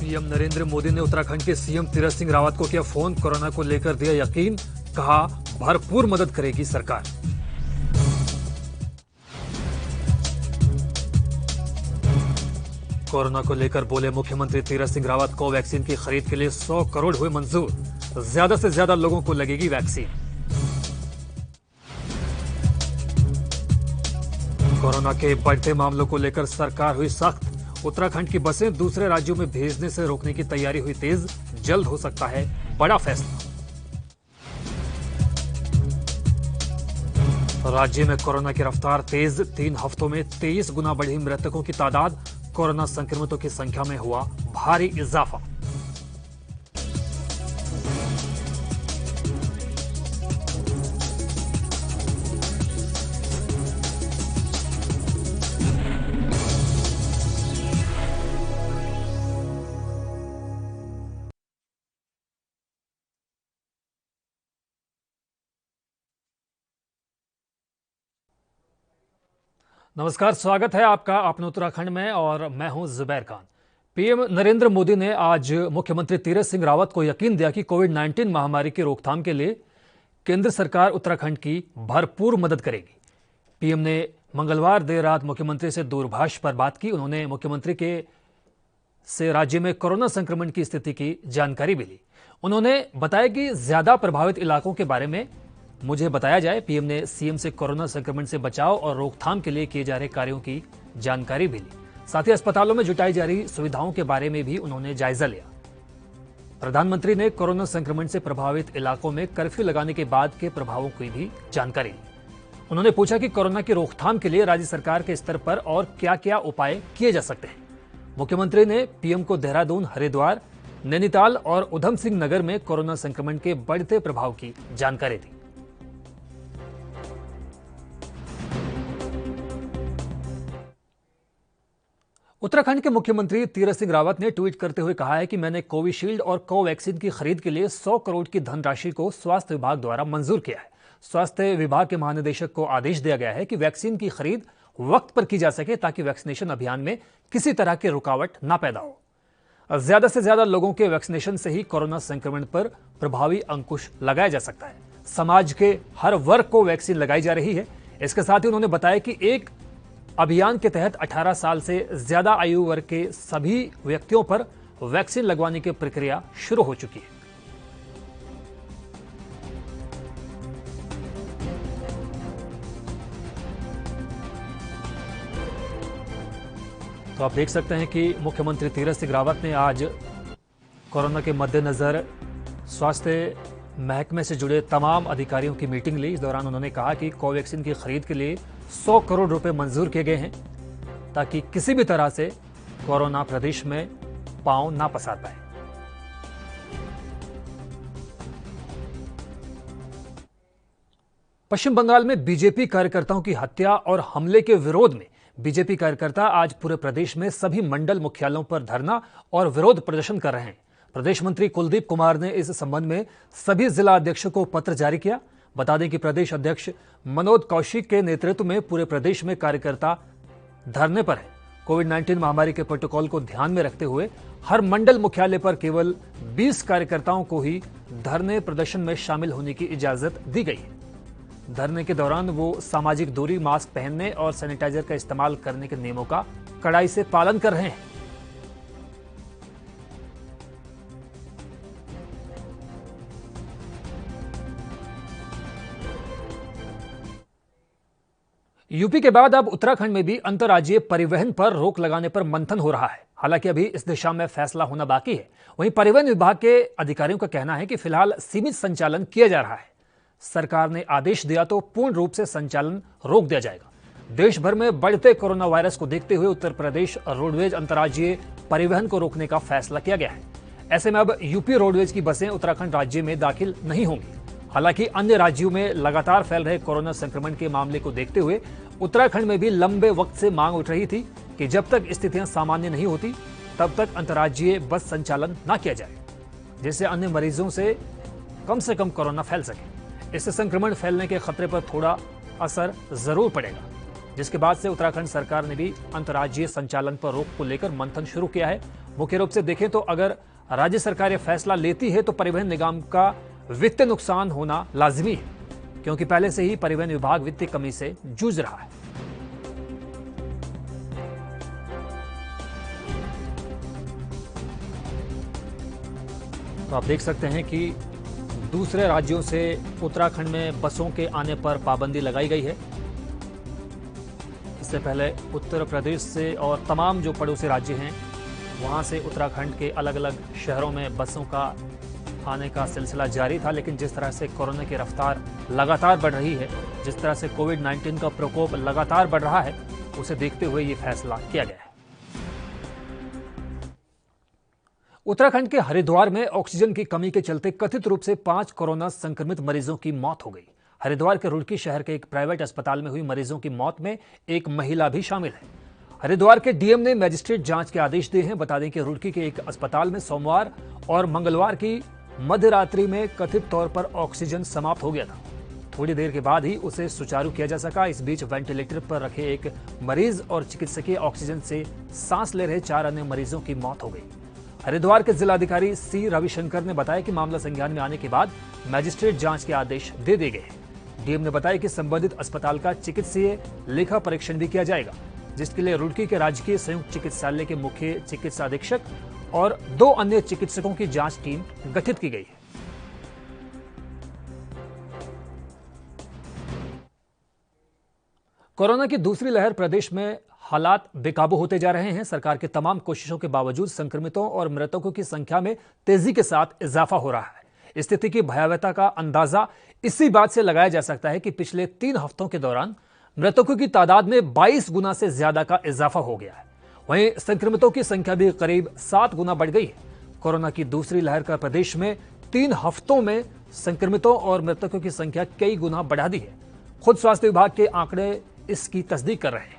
PM Narendra Modi ने उत्तराखंड के CM Tirath Singh Rawat को किया फोन, कोरोना को लेकर दिया यकीन, कहा भरपूर मदद करेगी सरकार। कोरोना को लेकर बोले मुख्यमंत्री तीरथ सिंह रावत, को वैक्सीन की खरीद के लिए 100 करोड़ हुए मंजूर, ज्यादा से ज्यादा लोगों को लगेगी वैक्सीन। कोरोना के बढ़ते मामलों को लेकर सरकार हुई सख्त, उत्तराखंड की बसें दूसरे राज्यों में भेजने से रोकने की तैयारी हुई तेज, जल्द हो सकता है बड़ा फैसला। राज्य में कोरोना की रफ्तार तेज, 3 हफ्तों में 23 गुना बढ़ी मृतकों की तादाद, कोरोना संक्रमितों की संख्या में हुआ भारी इजाफा। नमस्कार, स्वागत है आपका अपने उत्तराखंड में और मैं हूं जुबैर खान। पीएम नरेंद्र मोदी ने आज मुख्यमंत्री तीरथ सिंह रावत को यकीन दिया कि कोविड-19 महामारी की रोकथाम के लिए केंद्र सरकार उत्तराखंड की भरपूर मदद करेगी। पीएम ने मंगलवार देर रात मुख्यमंत्री से दूरभाष पर बात की। उन्होंने मुख्यमंत्री से राज्य में कोरोना संक्रमण की स्थिति की जानकारी भी ली। उन्होंने बताया कि ज्यादा प्रभावित इलाकों के बारे में मुझे बताया जाए। पीएम ने सीएम से कोरोना संक्रमण से बचाव और रोकथाम के लिए किए जा रहे कार्यों की जानकारी भी ली। साथ ही अस्पतालों में जुटाई जा रही सुविधाओं के बारे में भी उन्होंने जायजा लिया। प्रधानमंत्री ने कोरोना संक्रमण से प्रभावित इलाकों में कर्फ्यू लगाने के बाद के प्रभावों की भी जानकारी ली। उन्होंने पूछा कि कोरोना की रोकथाम के लिए राज्य सरकार के स्तर पर और क्या क्या उपाय किए जा सकते हैं। मुख्यमंत्री ने पीएम को देहरादून, हरिद्वार, नैनीताल और उधम सिंह नगर में कोरोना संक्रमण के बढ़ते प्रभाव की जानकारी दी। उत्तराखंड के मुख्यमंत्री तीरथ सिंह रावत ने ट्वीट करते हुए कहा है कि मैंने कोविशील्ड और कोवैक्सीन की खरीद के लिए 100 करोड़ की धनराशि को स्वास्थ्य विभाग द्वारा मंजूर किया है। स्वास्थ्य विभाग के महानिदेशक को आदेश दिया गया है कि वैक्सीन की खरीद वक्त पर की जा सके ताकि वैक्सीनेशन अभियान में किसी तरह की रुकावट न पैदा हो। ज्यादा से ज्यादा लोगों के वैक्सीनेशन से ही कोरोना संक्रमण पर प्रभावी अंकुश लगाया जा सकता है। समाज के हर वर्ग को वैक्सीन लगाई जा रही है। इसके साथ ही उन्होंने बताया कि एक अभियान के तहत 18 साल से ज्यादा आयु वर्ग के सभी व्यक्तियों पर वैक्सीन लगवाने की प्रक्रिया शुरू हो चुकी है। तो आप देख सकते हैं कि मुख्यमंत्री तीरथ सिंह रावत ने आज कोरोना के मद्देनजर स्वास्थ्य महकमे से जुड़े तमाम अधिकारियों की मीटिंग ली। इस दौरान उन्होंने कहा कि कोवैक्सीन की खरीद के लिए 100 करोड़ रुपए मंजूर किए गए हैं ताकि किसी भी तरह से कोरोना प्रदेश में पांव ना पसार पाए। पश्चिम बंगाल में बीजेपी कार्यकर्ताओं की हत्या और हमले के विरोध में बीजेपी कार्यकर्ता आज पूरे प्रदेश में सभी मंडल मुख्यालयों पर धरना और विरोध प्रदर्शन कर रहे हैं। प्रदेश मंत्री कुलदीप कुमार ने इस संबंध में सभी जिला अध्यक्षों को पत्र जारी किया। बता दें कि प्रदेश अध्यक्ष मनोज कौशिक के नेतृत्व में पूरे प्रदेश में कार्यकर्ता धरने पर है। कोविड-19 महामारी के प्रोटोकॉल को ध्यान में रखते हुए हर मंडल मुख्यालय पर केवल 20 कार्यकर्ताओं को ही धरने प्रदर्शन में शामिल होने की इजाजत दी गई है। धरने के दौरान वो सामाजिक दूरी, मास्क पहनने और सैनिटाइजर का इस्तेमाल करने के नियमों का कड़ाई से पालन कर रहे हैं। यूपी के बाद अब उत्तराखंड में भी अंतर्राज्यीय परिवहन पर रोक लगाने पर मंथन हो रहा है। हालांकि अभी इस दिशा में फैसला होना बाकी है। वहीं परिवहन विभाग के अधिकारियों का कहना है कि फिलहाल सीमित संचालन किया जा रहा है। सरकार ने आदेश दिया तो पूर्ण रूप से संचालन रोक दिया जाएगा। देश भर में बढ़ते कोरोना वायरस को देखते हुए उत्तर प्रदेश रोडवेज अंतर्राज्यीय परिवहन को रोकने का फैसला किया गया है। ऐसे में अब यूपी रोडवेज की बसें उत्तराखंड राज्य में दाखिल नहीं होंगी। हालांकि अन्य राज्यों में लगातार फैल रहे कोरोना संक्रमण के मामले को देखते हुए उत्तराखंड में भी लंबे वक्त से मांग उठ रही थी कि जब तक स्थितियां सामान्य नहीं होती तब तक अंतर्राज्यीय बस संचालन न किया जाए, जिससे अन्य मरीजों से कम कोरोना फैल सके। इससे संक्रमण फैलने के खतरे पर थोड़ा असर जरूर पड़ेगा। जिसके बाद से उत्तराखंड सरकार ने भी अंतर्राज्यीय संचालन पर रोक को लेकर मंथन शुरू किया है। मुख्य रूप से देखें तो अगर राज्य सरकार यह फैसला लेती है तो परिवहन निगम का वित्तीय नुकसान होना लाजिमी है, क्योंकि पहले से ही परिवहन विभाग वित्तीय कमी से जूझ रहा है। तो आप देख सकते हैं कि दूसरे राज्यों से उत्तराखंड में बसों के आने पर पाबंदी लगाई गई है। इससे पहले उत्तर प्रदेश से और तमाम जो पड़ोसी राज्य हैं वहां से उत्तराखंड के अलग अलग शहरों में बसों का आने का सिलसिला जारी था, लेकिन जिस तरह से कोरोना की रफ्तार लगातार बढ़ रही है, जिस तरह से कोविड-19 का प्रकोप लगातार बढ़ रहा है, उसे देखते हुए ये फैसला किया गया है। उत्तराखंड के हरिद्वार में ऑक्सीजन की कमी के चलते कथित रूप से 5 कोरोना संक्रमित मरीजों की मौत हो गई। हरिद्वार के रुड़की शहर के एक प्राइवेट अस्पताल में हुई मरीजों की मौत में एक महिला भी शामिल है। हरिद्वार के डीएम ने मजिस्ट्रेट जांच के आदेश दिए हैं। बता दें कि रुड़की के एक अस्पताल में सोमवार और मंगलवार की मध्य रात्रि में कथित तौर पर ऑक्सीजन समाप्त हो गया था। थोड़ी देर के बाद ही उसे सुचारू किया जा सका। इस बीच वेंटिलेटर पर रखे एक मरीज और चिकित्सकीय ऑक्सीजन से सांस ले रहे 4 अन्य मरीजों की मौत हो गई। हरिद्वार के जिलाधिकारी सी रविशंकर ने बताया कि मामला संज्ञान में आने के बाद मजिस्ट्रेट जांच के आदेश दे दिए गए हैं। डीएम ने बताया कि संबंधित अस्पताल का चिकित्सीय लेखा परीक्षण भी किया जाएगा, जिसके लिए रुड़की के राजकीय संयुक्त चिकित्सालय के मुख्य चिकित्सा अधीक्षक और 2 अन्य चिकित्सकों की जांच टीम गठित की गई है। कोरोना की दूसरी लहर प्रदेश में हालात बेकाबू होते जा रहे हैं। सरकार के तमाम कोशिशों के बावजूद संक्रमितों और मृतकों की संख्या में तेजी के साथ इजाफा हो रहा है। स्थिति की भयावहता का अंदाजा इसी बात से लगाया जा सकता है कि पिछले 3 हफ्तों के दौरान मृतकों की तादाद में 22 गुना से ज्यादा का इजाफा हो गया है। वहीं संक्रमितों की संख्या भी करीब 7 गुना बढ़ गई है। कोरोना की दूसरी लहर का प्रदेश में 3 हफ्तों में संक्रमितों और मृतकों की संख्या कई गुना बढ़ा दी है। खुद स्वास्थ्य विभाग के आंकड़े इसकी तस्दीक कर रहे हैं।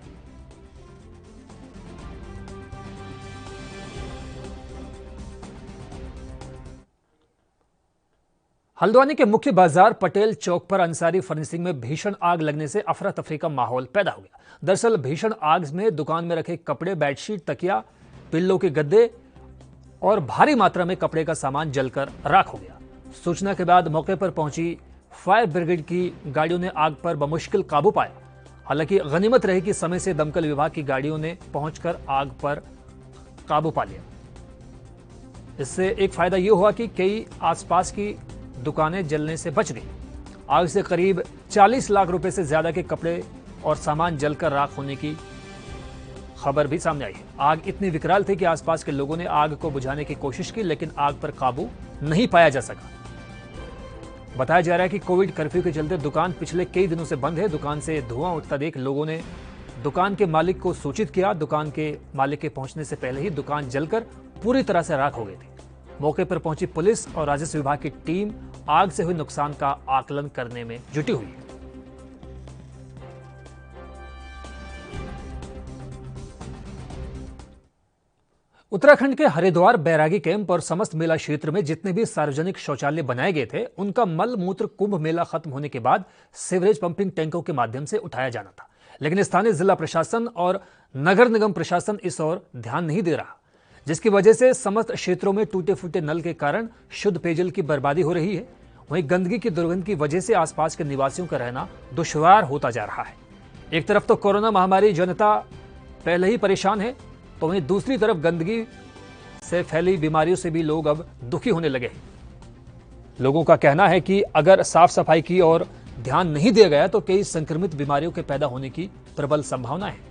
हल्द्वानी के मुख्य बाजार पटेल चौक पर अंसारी फर्निशिंग में भीषण आग लगने से अफरा तफरी का माहौल पैदा हो गया। दरअसल भीषण आग में दुकान में रखे कपड़े, बेडशीट, तकिया, पिल्लों के गद्दे और भारी मात्रा में कपड़े का सामान जलकर राख हो गया। सूचना के बाद मौके पर पहुंची फायर ब्रिगेड की गाड़ियों ने आग पर बमुश्किल काबू पाया। हालांकि गनीमत रही कि समय से दमकल विभाग की गाड़ियों ने पहुंचकर आग पर काबू पा लिया। इससे एक फायदा यह हुआ कि कई आसपास की दुकानें जलने से बच गई। आग से करीब 40 लाख रुपए से ज्यादा के कपड़े और सामान जलकर राख होने की खबर भी सामने आई है। आग इतनी विकराल थी कि आसपास के लोगों ने आग को बुझाने की कोशिश की, लेकिन आग पर काबू नहीं पाया जा सका। बताया जा रहा है कि कोविड कर्फ्यू के चलते दुकान पिछले कई दिनों से बंद है। दुकान से धुआं उठता देख लोगों ने दुकान के मालिक को सूचित किया। दुकान के मालिक के पहुंचने से पहले ही दुकान जलकर पूरी तरह से राख हो गई थी। मौके पर पहुंची पुलिस और राजस्व विभाग की टीम आग से हुए नुकसान का आकलन करने में जुटी हुई है। उत्तराखंड के हरिद्वार, बैरागी कैंप और समस्त मेला क्षेत्र में जितने भी सार्वजनिक शौचालय बनाए गए थे, उनका मल मूत्र कुंभ मेला खत्म होने के बाद सीवरेज पंपिंग टैंकों के माध्यम से उठाया जाना था, लेकिन स्थानीय जिला प्रशासन और नगर निगम प्रशासन इस ओर ध्यान नहीं दे रहा, जिसकी वजह से समस्त क्षेत्रों में टूटे फूटे नल के कारण शुद्ध पेयजल की बर्बादी हो रही है। वहीं गंदगी की दुर्गंध की वजह से आसपास के निवासियों का रहना दुश्वार होता जा रहा है। एक तरफ तो कोरोना महामारी जनता पहले ही परेशान है, तो वहीं दूसरी तरफ गंदगी से फैली बीमारियों से भी लोग अब दुखी होने लगे हैं। लोगों का कहना है कि अगर साफ सफाई की ओर ध्यान नहीं दिया गया तो कई संक्रमित बीमारियों के पैदा होने की प्रबल संभावना है।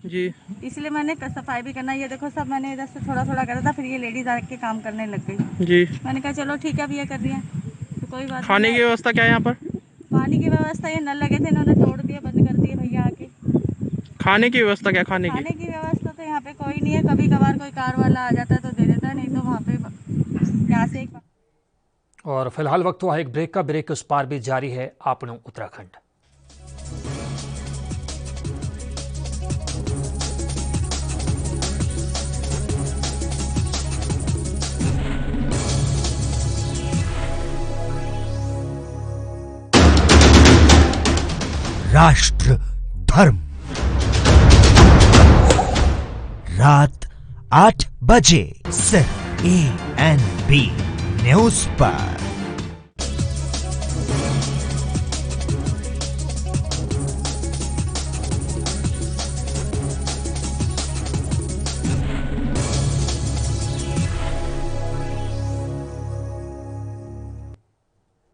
जी, इसलिए मैंने सफाई भी करना। ये देखो सब मैंने इधर से थोड़ा थोड़ा करा था, फिर ये लेडीज आके काम करने लग गई। जी, मैंने कहा चलो ठीक है, अब ये कर रही है तो कोई बात। खाने की व्यवस्था क्या है यहाँ पर? पानी की व्यवस्था ये नल लगे थे, इन्होंने तोड़ दिया, बंद कर दिए भैया आके। खाने की व्यवस्था क्या? खाने की व्यवस्था तो यहाँ पे कोई नहीं है। कभी कभार कोई कार वाला आ जाता है तो दे देता है, नहीं तो वहाँ पे यहाँ से और फिलहाल वक्त हुआ एक ब्रेक का। ब्रेक उस पार भी जारी है आपनो उत्तराखंड। राष्ट्र धर्म। रात 8 बजे सिर्फ ANB न्यूज पर।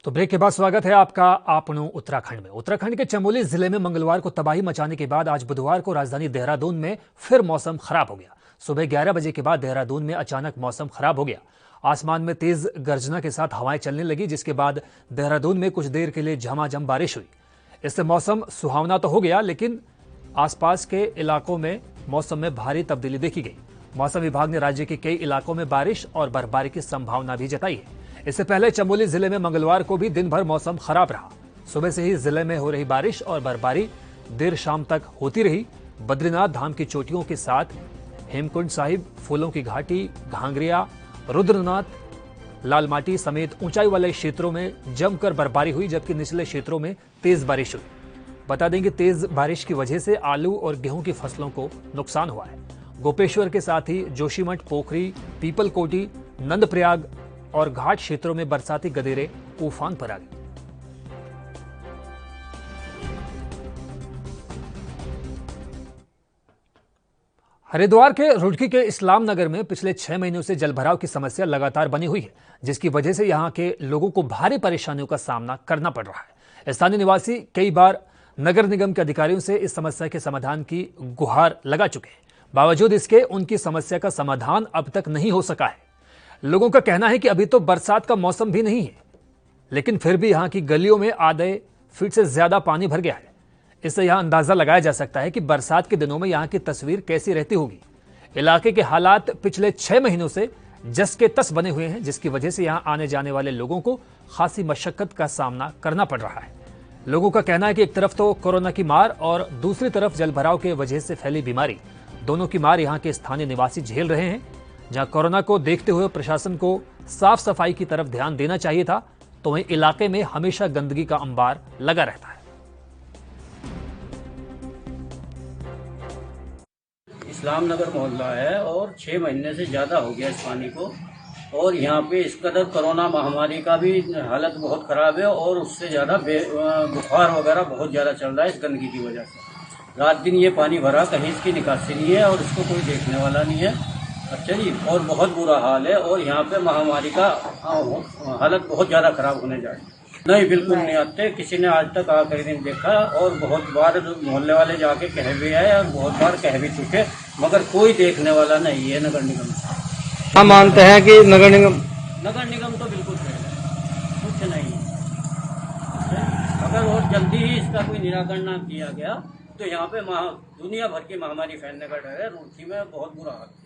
तो ब्रेक के बाद स्वागत है आपका आपनो उत्तराखंड में। उत्तराखंड के चमोली जिले में मंगलवार को तबाही मचाने के बाद आज बुधवार को राजधानी देहरादून में फिर मौसम खराब हो गया। सुबह 11 बजे के बाद देहरादून में अचानक मौसम खराब हो गया। आसमान में तेज गर्जना के साथ हवाएं चलने लगी, जिसके बाद देहरादून में कुछ देर के लिए झमाझम बारिश हुई। इससे मौसम सुहावना तो हो गया, लेकिन आसपास के इलाकों में मौसम में भारी तब्दीली देखी गई। मौसम विभाग ने राज्य के कई इलाकों में बारिश और बर्फबारी की संभावना भी जताई है। इससे पहले चमोली जिले में मंगलवार को भी दिन भर मौसम खराब रहा। सुबह से ही जिले में हो रही बारिश और बर्फबारी देर शाम तक होती रही। बद्रीनाथ धाम की चोटियों के साथ हेमकुंड साहिब, फूलों की घाटी, घांगरिया, रुद्रनाथ, लालमाटी समेत ऊंचाई वाले क्षेत्रों में जमकर बर्फबारी हुई, जबकि निचले क्षेत्रों में तेज बारिश हुई। बता दें कि तेज बारिश की वजह से आलू और गेहूं की फसलों को नुकसान हुआ है। गोपेश्वर के साथ ही जोशीमठ, पोखरी, पीपलकोटी, नंदप्रयाग और घाट क्षेत्रों में बरसाती गदेरे उफान पर आ गई। हरिद्वार के रुड़की के इस्लाम नगर में पिछले 6 महीनों से जलभराव की समस्या लगातार बनी हुई है, जिसकी वजह से यहां के लोगों को भारी परेशानियों का सामना करना पड़ रहा है। स्थानीय निवासी कई बार नगर निगम के अधिकारियों से इस समस्या के समाधान की गुहार लगा चुके हैं। बावजूद इसके उनकी समस्या का समाधान अब तक नहीं हो सका है। लोगों का कहना है कि अभी तो बरसात का मौसम भी नहीं है, लेकिन फिर भी यहां की गलियों में आधे फीट से ज्यादा पानी भर गया है। इससे यहां अंदाजा लगाया जा सकता है कि बरसात के दिनों में यहां की तस्वीर कैसी रहती होगी। इलाके के हालात पिछले 6 महीनों से जस के तस बने हुए हैं, जिसकी वजह से यहां आने जाने वाले लोगों को खासी मशक्कत का सामना करना पड़ रहा है। लोगों का कहना है कि एक तरफ तो कोरोना की मार और दूसरी तरफ जलभराव के वजह से फैली बीमारी, दोनों की मार यहां के स्थानीय निवासी झेल रहे हैं। जहां कोरोना को देखते हुए प्रशासन को साफ सफाई की तरफ ध्यान देना चाहिए था, तो वहीं इलाके में हमेशा गंदगी का अंबार लगा रहता है। इस्लाम नगर मोहल्ला है और 6 महीने से ज़्यादा हो गया इस पानी को, और यहाँ पे इस कदर कोरोना महामारी का भी हालत बहुत ख़राब है और उससे ज़्यादा बुखार वगैरह बहुत ज़्यादा चल रहा है इस गंदगी की वजह से। रात दिन ये पानी भरा, कहीं इसकी निकासी नहीं है और इसको कोई देखने वाला नहीं है। अच्छा जी, और बहुत बुरा हाल है और यहाँ पे महामारी का हालत बहुत ज़्यादा ख़राब होने जा रही है। नहीं, बिल्कुल नहीं आते। किसी ने आज तक आकर दिन देखा और बहुत बार मोहल्ले वाले जाके कह भी आए और बहुत बार कह भी चुके, मगर कोई देखने वाला नहीं है नगर निगम। हम मानते हैं कि नगर निगम तो बिल्कुल कुछ नहीं है। अगर और जल्दी ही इसका कोई निराकरण ना किया गया तो यहाँ पे दुनिया भर की महामारी फैलने का डर है। रुड़की में बहुत बुरा हाल है।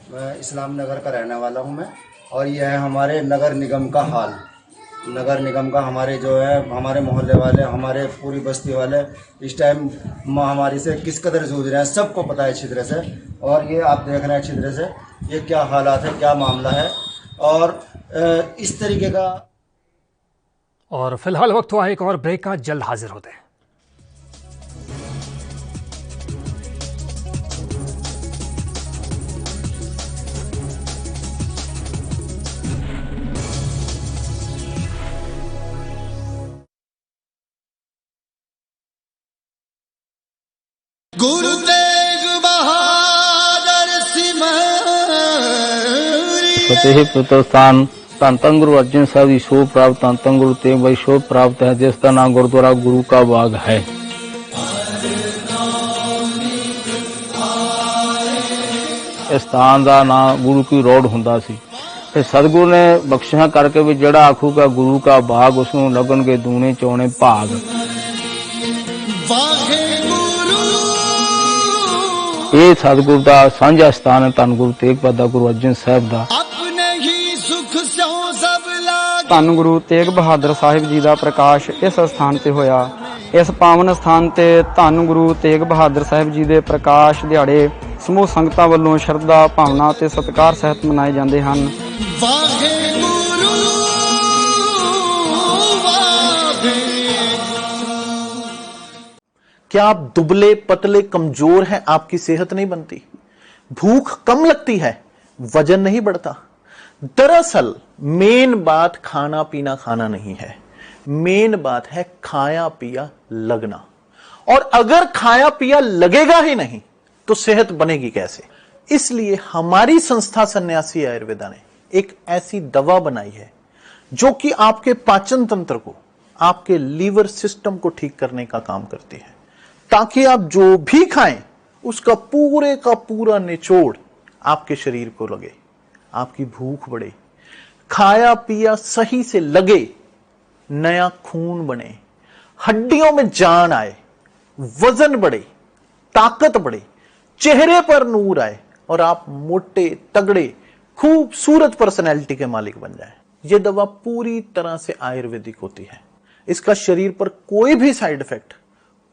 मैं इस्लाम नगर का रहने वाला हूँ मैं, और यह है हमारे नगर निगम का हाल। नगर निगम का हमारे जो है, हमारे मोहल्ले वाले, हमारे पूरी बस्ती वाले इस टाइम महामारी से किस कदर जूझ रहे हैं, सबको पता है अच्छी तरह से। और ये आप देख रहे हैं अच्छी तरह से ये क्या हालात है, क्या मामला है और इस तरीके का। और फिलहाल वक्त हुआ एक और ब्रेक का, जल्द हाजिर होते हैं। गुरु तेग बहादुर फतेह प्रतिष्ठान ਧੰਨ ਧੰਨ गुरु अर्जुन साहब की शोभ प्राप्त ਧੰਨ ਧੰਨ गुरु तेग बहादुर शोभ प्राप्त है, जिसका नाम गुरुद्वारा गुरु का बाग है। इस स्थान का नाम गुरु की रोड हुंदा सी। ते सतगुरु ने बख्शिशां करके भी जड़ा आखूगा गुरु का बाग, उसनूं लगणगे दूने चौने भाग। ये सतगुरु का सांझा स्थान है धन गुरु तेग बहादुर गुरु अर्जुन साहब का। ਧੰਨ ਗੁਰੂ ਤੇਗ ਬਹਾਦਰ ਸਾਹਿਬ ਜੀ ਦਾ ਪ੍ਰਕਾਸ਼ ਇਸ ਸਥਾਨ ਤੇ ਹੋਇਆ। ਇਸ ਪਾਵਨ ਸਥਾਨ ਤੇ ਧੰਨ ਗੁਰੂ ਤੇਗ ਬਹਾਦਰ ਸਾਹਿਬ ਜੀ ਦੇ ਪ੍ਰਕਾਸ਼ ਦਿਹਾੜੇ ਸਮੂਹ ਸੰਗਤਾਂ ਵੱਲੋਂ ਸ਼ਰਧਾ ਭਾਵਨਾ ਤੇ ਸਤਿਕਾਰ ਸਹਿਤ ਮਨਾਏ ਜਾਂਦੇ ਹਨ। क्या आप दुबले पतले कमजोर हैं, आपकी सेहत नहीं बनती? भूख कम लगती है, वजन नहीं बढ़ता? दरअसल मेन बात खाना पीना खाना नहीं है, मेन बात है खाया पिया लगना। और अगर खाया पिया लगेगा ही नहीं तो सेहत बनेगी कैसे? इसलिए हमारी संस्था सन्यासी आयुर्वेदा ने एक ऐसी दवा बनाई है जो कि आपके पाचन तंत्र को, आपके लीवर सिस्टम को ठीक करने का काम करती है, ताकि आप जो भी खाएं उसका पूरे का पूरा निचोड़ आपके शरीर को लगे, आपकी भूख बढ़े, खाया पिया सही से लगे, नया खून बने, हड्डियों में जान आए, वजन बढ़े, ताकत बढ़े, चेहरे पर नूर आए और आप मोटे तगड़े खूबसूरत पर्सनैलिटी के मालिक बन जाएं। यह दवा पूरी तरह से आयुर्वेदिक होती है। इसका शरीर पर कोई भी साइड इफेक्ट,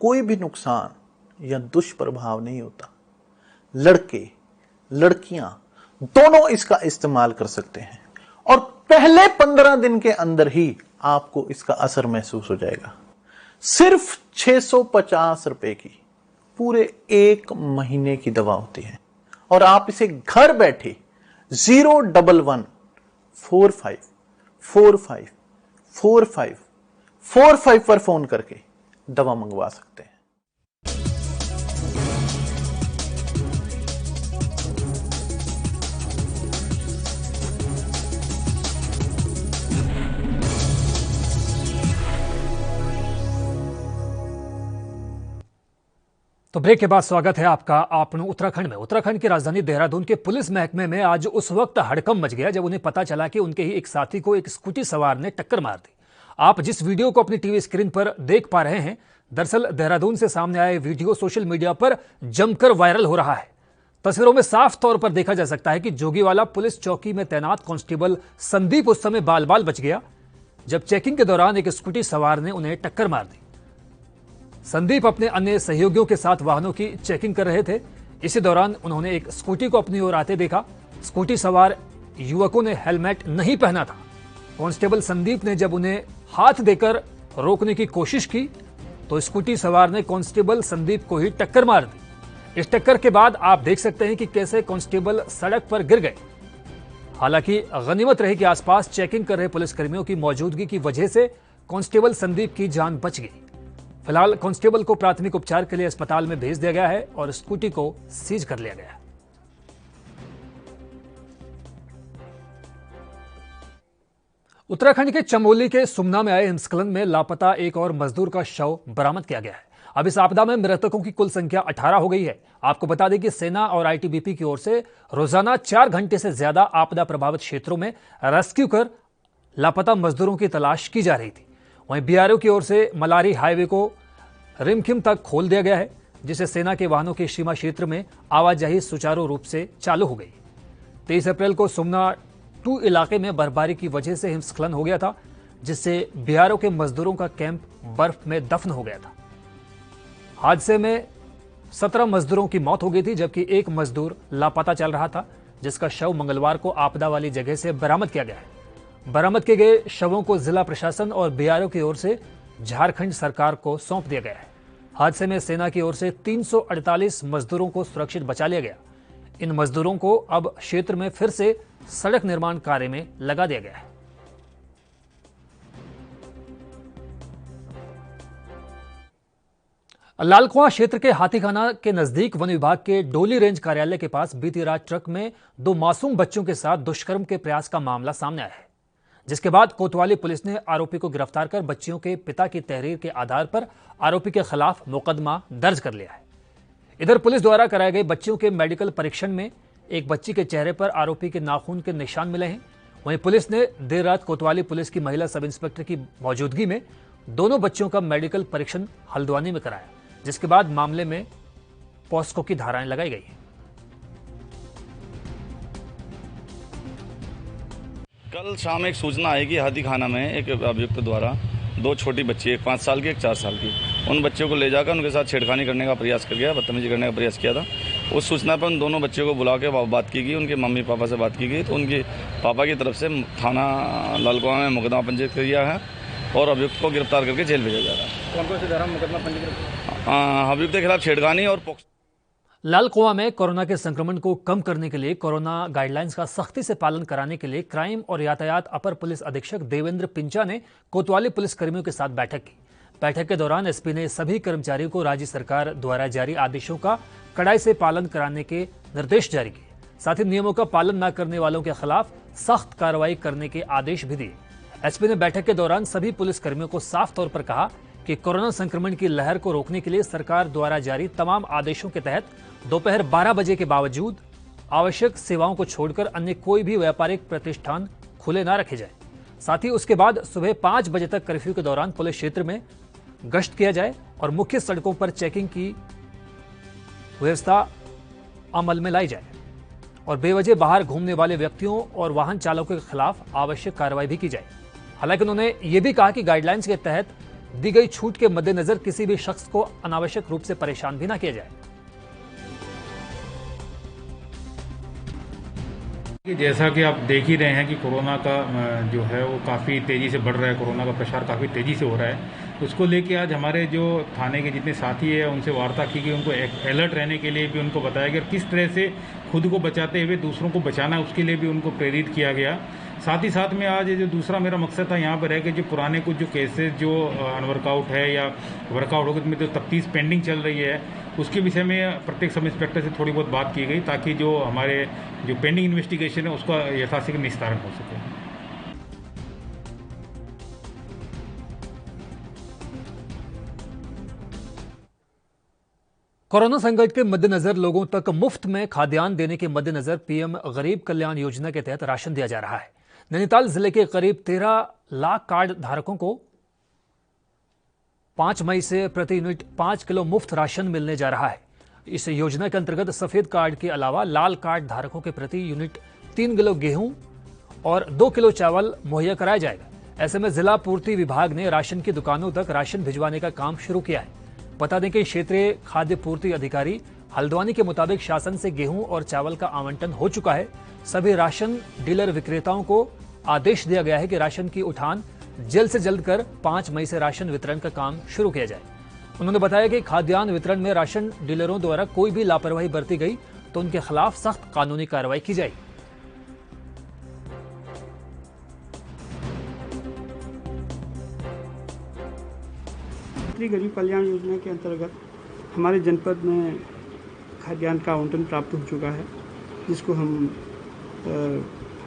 कोई भी नुकसान या दुष्प्रभाव नहीं होता। लड़के लड़कियां दोनों इसका इस्तेमाल कर सकते हैं और पहले 15 दिन के अंदर ही आपको इसका असर महसूस हो जाएगा। सिर्फ 650 रुपए की पूरे 1 महीने की दवा होती है और आप इसे घर बैठे 01145454545 पर फोन करके दवा मंगवा सकते हैं। तो ब्रेक के बाद स्वागत है आपका आपनो उत्तराखंड में। उत्तराखंड की राजधानी देहरादून के पुलिस महकमे में आज उस वक्त हड़कंप मच गया जब उन्हें पता चला कि उनके ही एक साथी को एक स्कूटी सवार ने टक्कर मार दी। आप जिस वीडियो को अपनी टीवी स्क्रीन पर देख पा रहे हैं, दरअसल देहरादून से सामने आए वीडियो सोशल मीडिया पर जमकर वायरल हो रहा है। तस्वीरों में साफ तौर पर देखा जा सकता है कि जोगीवाला पुलिस चौकी में तैनात कांस्टेबल संदीप उस समय बाल बाल बच गया जब चेकिंग के दौरान एक स्कूटी सवार ने उन्हें टक्कर मार दी। संदीप अपने अन्य सहयोगियों के साथ वाहनों की चेकिंग कर रहे थे। इसी दौरान उन्होंने एक स्कूटी को अपनी ओर आते देखा। स्कूटी सवार युवकों ने हेलमेट नहीं पहना था। कांस्टेबल संदीप ने जब उन्हें हाथ देकर रोकने की कोशिश की तो स्कूटी सवार ने कांस्टेबल संदीप को ही टक्कर मार दी। इस टक्कर के बाद आप देख सकते हैं कि कैसे कांस्टेबल सड़क पर गिर गए। हालांकि गनीमत रही कि आसपास चेकिंग कर रहे पुलिसकर्मियों की मौजूदगी की वजह से कांस्टेबल संदीप की जान बच गई। फिलहाल कांस्टेबल को प्राथमिक उपचार के लिए अस्पताल में भेज दिया गया है और स्कूटी को सीज कर लिया गया है। उत्तराखंड के चमोली के सुमना में आए हिमस्खलन में लापता एक और मजदूर का शव बरामद किया गया है। अब इस आपदा में मृतकों की कुल संख्या 18 हो गई है। आपको बता दें कि सेना और आईटीबीपी की ओर से रोजाना 4 घंटे से ज्यादा आपदा प्रभावित क्षेत्रों में रेस्क्यू कर लापता मजदूरों की तलाश की जा रही थी। वहीं बीआरओ की ओर से मलारी हाईवे को रिमखिम तक खोल दिया गया है, जिससे सेना के वाहनों के सीमा क्षेत्र में आवाजाही सुचारू रूप से चालू हो गई। 23 अप्रैल को सुमना 2 इलाके में बर्फबारी की वजह से हिमस्खलन हो गया था, जिससे बीआरओ के मजदूरों का कैंप बर्फ में दफन हो गया था। हादसे में 17 मजदूरों की मौत हो गई थी, जबकि एक मजदूर लापता चल रहा था, जिसका शव मंगलवार को आपदा वाली जगह से बरामद किया गया है। बरामद किए गए शवों को जिला प्रशासन और बीआरओ की ओर से झारखंड सरकार को सौंप दिया गया है। हादसे में सेना की ओर से 348 मजदूरों को सुरक्षित बचा लिया गया। इन मजदूरों को अब क्षेत्र में फिर से सड़क निर्माण कार्य में लगा दिया गया है। लालकुआं क्षेत्र के हाथीखाना के नजदीक वन विभाग के डोली रेंज कार्यालय के पास बीती रात ट्रक में 2 मासूम बच्चों के साथ दुष्कर्म के प्रयास का मामला सामने आया है, जिसके बाद कोतवाली पुलिस ने आरोपी को गिरफ्तार कर बच्चियों के पिता की तहरीर के आधार पर आरोपी के खिलाफ मुकदमा दर्ज कर लिया है। इधर पुलिस द्वारा कराए गए बच्चियों के मेडिकल परीक्षण में एक बच्ची के चेहरे पर आरोपी के नाखून के निशान मिले हैं। वहीं पुलिस ने देर रात कोतवाली पुलिस की महिला सब इंस्पेक्टर की मौजूदगी में दोनों बच्चियों का मेडिकल परीक्षण हल्द्वानी में कराया, जिसके बाद मामले में पॉस्को की धाराएं लगाई गई हैं। कल शाम एक सूचना आई कि हाथीखाना में एक अभियुक्त द्वारा 2 छोटी बच्ची, एक 5 साल की, एक 4 साल की, उन बच्चों को ले जाकर उनके साथ छेड़खानी करने का प्रयास कर गया, बदतमीजी करने का प्रयास किया था। उस सूचना पर उन दोनों बच्चों को बुला के बात की गई, उनके मम्मी पापा से बात की गई, तो उनके पापा की तरफ से थाना लालकुआं में मुकदमा पंजीकृत किया है और अभियुक्त को गिरफ्तार करके जेल भेजा जा रहा है। कौन कौन से धारा मुकदमा पंजीकृत? अभियुक्त के खिलाफ छेड़खानी और पोक्सो। लाल कुआं में कोरोना के संक्रमण को कम करने के लिए कोरोना गाइडलाइंस का सख्ती से पालन कराने के लिए क्राइम और यातायात अपर पुलिस अधीक्षक देवेंद्र पिंचा ने कोतवाली पुलिस कर्मियों के साथ बैठक की। बैठक के दौरान एसपी ने सभी कर्मचारियों को राज्य सरकार द्वारा जारी आदेशों का कड़ाई से पालन कराने के निर्देश जारी किए। साथ ही नियमों का पालन न करने वालों के खिलाफ सख्त कार्रवाई करने के आदेश भी दिए। एसपी ने बैठक के दौरान सभी पुलिस कर्मियों को साफ तौर पर कहा कि कोरोना संक्रमण की लहर को रोकने के लिए सरकार द्वारा जारी तमाम आदेशों के तहत दोपहर 12 बजे के बावजूद आवश्यक सेवाओं को छोड़कर अन्य कोई भी व्यापारिक प्रतिष्ठान खुले ना रखे जाए। साथ ही उसके बाद सुबह 5 बजे तक कर्फ्यू के दौरान पुलिस क्षेत्र में गश्त किया जाए और मुख्य सड़कों पर चेकिंग की व्यवस्था अमल में लाई जाए और बेवजह बाहर घूमने वाले व्यक्तियों और वाहन चालकों के खिलाफ आवश्यक कार्रवाई भी की जाए। हालांकि उन्होंने ये भी कहा कि गाइडलाइंस के तहत दी गई छूट के मद्देनजर किसी भी शख्स को अनावश्यक रूप से परेशान भी ना किया जाए। जैसा कि आप देख ही रहे हैं कि कोरोना का जो है वो काफ़ी तेज़ी से बढ़ रहा है, कोरोना का प्रसार काफ़ी तेज़ी से हो रहा है। उसको लेके आज हमारे जो थाने के जितने साथी हैं उनसे वार्ता की गई, उनको अलर्ट रहने के लिए भी उनको बताया गया, किस तरह से खुद को बचाते हुए दूसरों को बचाना उसके लिए भी उनको प्रेरित किया गया। साथ ही साथ में आज जो दूसरा मेरा मकसद था यहाँ पर है कि जो पुराने कुछ जो केसेस जो अनवर्कआउट है या वर्कआउट होगा में जो तफ्तीश पेंडिंग चल रही है उसके विषय में प्रत्येक सब इंस्पेक्टर से थोड़ी बहुत बात की गई ताकि जो हमारे जो पेंडिंग इन्वेस्टिगेशन है उसका यथाशीघ्र निस्तारण हो सके। कोरोना संकट के मद्देनजर लोगों तक मुफ्त में खाद्यान्न देने के मद्देनजर पीएम गरीब कल्याण योजना के तहत राशन दिया जा रहा है। नैनीताल जिले के करीब 13 लाख कार्ड धारकों को 5 मई से प्रति यूनिट 5 किलो मुफ्त राशन मिलने जा रहा है। इस योजना के अंतर्गत सफेद कार्ड के अलावा लाल कार्ड धारकों के प्रति यूनिट 3 किलो गेहूं और 2 किलो चावल मुहैया कराया जाएगा। ऐसे में जिला पूर्ति विभाग ने राशन की दुकानों तक राशन भिजवाने का काम शुरू किया है। बता दें कि क्षेत्रीय खाद्य पूर्ति अधिकारी हल्द्वानी के मुताबिक शासन से गेहूं और चावल का आवंटन हो चुका है। सभी राशन डीलर विक्रेताओं को आदेश दिया गया है कि राशन की उठान जल्द से जल्द कर 5 मई से राशन वितरण का काम शुरू किया जाए। उन्होंने बताया कि खाद्यान्न वितरण में राशन डीलरों द्वारा कोई भी लापरवाही बरती गई तो उनके खिलाफ सख्त कानूनी कार्रवाई की जाएगी। गरीब कल्याण योजना के अंतर्गत हमारे जनपद में खाद्यान्न का आवंटन प्राप्त हो चुका है, जिसको हम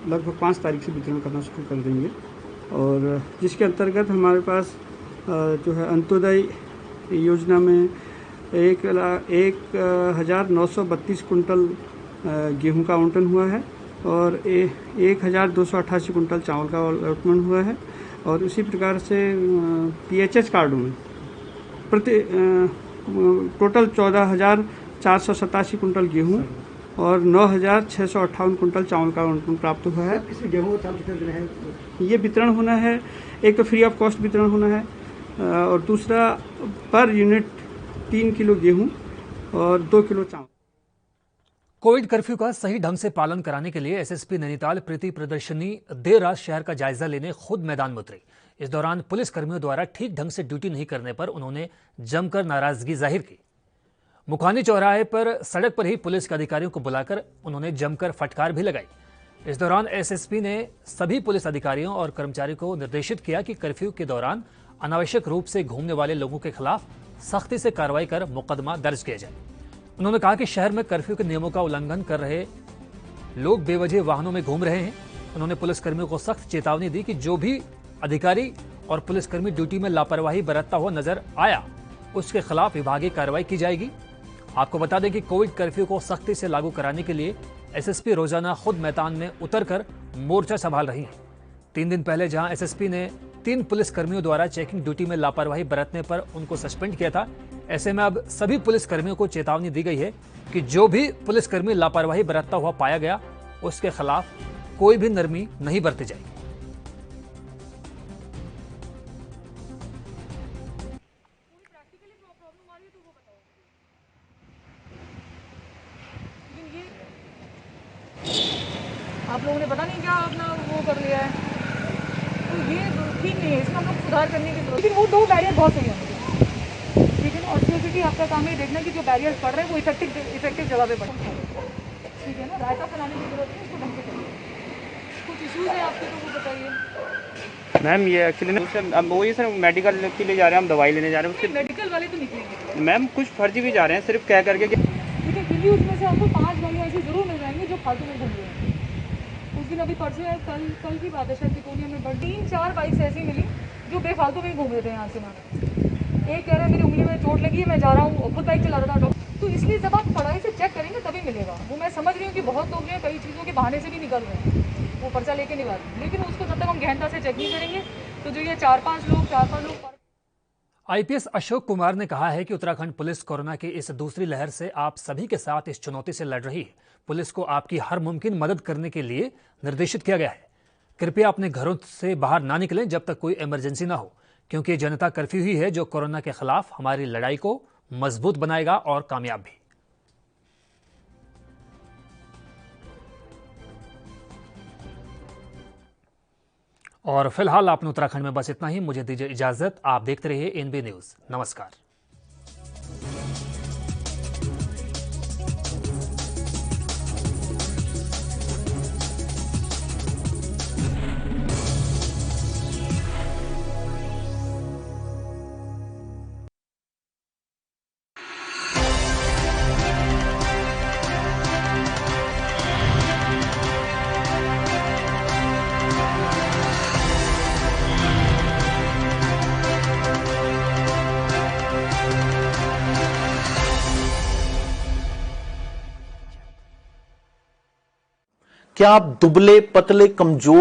लगभग 5 तारीख से वितरण करना शुरू कर देंगे और जिसके अंतर्गत हमारे पास जो है अंत्योदय योजना में 1,932 कुंटल गेहूं का आवंटन हुआ है और 1,288 कुंटल चावल का आवंटन हुआ है और उसी प्रकार से PHS कार्डों में प्रति टोटल 14,487 कुंटल गेहूं और 9,658 कुंटल चावल का आवंटन प्राप्त हुआ है। गेहूं और चावल कितने दिन है ये वितरण होना है? एक तो फ्री ऑफ कॉस्ट वितरण होना है और दूसरा पर यूनिट 3 किलो गेहूं और 2 किलो चावल। कोविड कर्फ्यू का सही ढंग से पालन कराने के लिए एसएसपी नैनीताल प्रीति प्रदर्शनी देर रात शहर का जायजा लेने खुद मैदान में उतरी। इस दौरान पुलिस कर्मियों द्वारा ठीक ढंग से ड्यूटी नहीं करने पर उन्होंने जमकर नाराजगी जाहिर की। मुखानी चौराहे पर सड़क पर ही पुलिस के अधिकारियों को बुलाकर उन्होंने जमकर फटकार भी लगाई। इस दौरान एसएसपी ने सभी पुलिस अधिकारियों और कर्मचारियों को निर्देशित किया कि कर्फ्यू के दौरान अनावश्यक रूप से घूमने वाले लोगों के खिलाफ सख्ती से कार्रवाई कर मुकदमा दर्ज किया जाए। उन्होंने कहा कि शहर में कर्फ्यू के नियमों का उल्लंघन कर रहे लोग बेवजह वाहनों में घूम रहे हैं। उन्होंने पुलिसकर्मियों को सख्त चेतावनी दी कि जो भी अधिकारी और पुलिसकर्मी ड्यूटी में लापरवाही बरतता हुआ नजर आया उसके खिलाफ विभागीय कार्रवाई की जाएगी। आपको बता दें कि कोविड कर्फ्यू को सख्ती से लागू कराने के लिए एसएसपी रोजाना खुद मैदान में उतरकर मोर्चा संभाल रही हैं। 3 दिन पहले जहां एसएसपी ने 3 पुलिसकर्मियों द्वारा चेकिंग ड्यूटी में लापरवाही बरतने पर उनको सस्पेंड किया था, ऐसे में अब सभी पुलिसकर्मियों को चेतावनी दी गई है कि जो भी पुलिसकर्मी लापरवाही बरतता हुआ पाया गया उसके खिलाफ कोई भी नरमी नहीं बरती जाएगी। आप लोगों ने पता नहीं क्या अपना वो कर लिया है, तो ये ठीक नहीं है, इसमें हम लोग सुधार करने की जरूरत है। लेकिन वो 2 बैरियर बहुत सही होंगे, ठीक है ना। और सीओसीटी आपका काम है देखना कि जो बैरियर्स पड़ रहे हैं वो इफेक्टिव जगह पे पड़े, ठीक है ना। रायता फैलाने की जरूरत है, इसको ढंग से करिए। कुछ इश्यूज है आपके तो वो बताइए। मैम ये एक्चुअली अब वही सर मेडिकल के लिए जा रहे हैं, हम दवाई लेने जा रहे हैं, उसके मेडिकल वाले तो निकलेंगे मैम कुछ फर्जी भी जा रहे हैं सिर्फ कह करके कि ठीक है, क्योंकि उसमें से आपको 5 गाड़ियाँ ऐसी जरूर मिल जाएंगी जो फालतू में घूम रहे हैं। उस दिन अभी परसों है, कल की बात है शायद, तिकोनिया में 3-4 बाइक्स ऐसी मिली जो बेफालतू में घूम रहे थे यहाँ से वहाँ। एक कह रहा है मेरी उंगली में चोट लगी है, मैं जा रहा हूँ, खुद बाइक चला रहा था डॉक्टर। तो इसलिए जब आप कड़ाई से चेक करेंगे तभी मिलेगा। वो मैं समझ रही हूँ कि बहुत लोग हैं कई चीज़ों के बहाने से भी निकल रहे हैं, वो पर्चा लेके निकाल रहे हैं, लेकिन उसको जब तक हम गहनता से चेक नहीं करेंगे तो जो ये 4-5 लोग आईपीएस अशोक कुमार ने कहा है कि उत्तराखंड पुलिस कोरोना की इस दूसरी लहर से आप सभी के साथ इस चुनौती से लड़ रही है। पुलिस को आपकी हर मुमकिन मदद करने के लिए निर्देशित किया गया है। कृपया अपने घरों से बाहर ना निकलें जब तक कोई इमरजेंसी ना हो, क्योंकि जनता कर्फ्यू ही है जो कोरोना के खिलाफ हमारी लड़ाई को मजबूत बनाएगा और कामयाब भी। और फिलहाल आपने उत्तराखंड में बस इतना ही। मुझे दीजिए इजाजत। आप देखते रहिए एनबी न्यूज। नमस्कार। क्या आप दुबले पतले कमजोर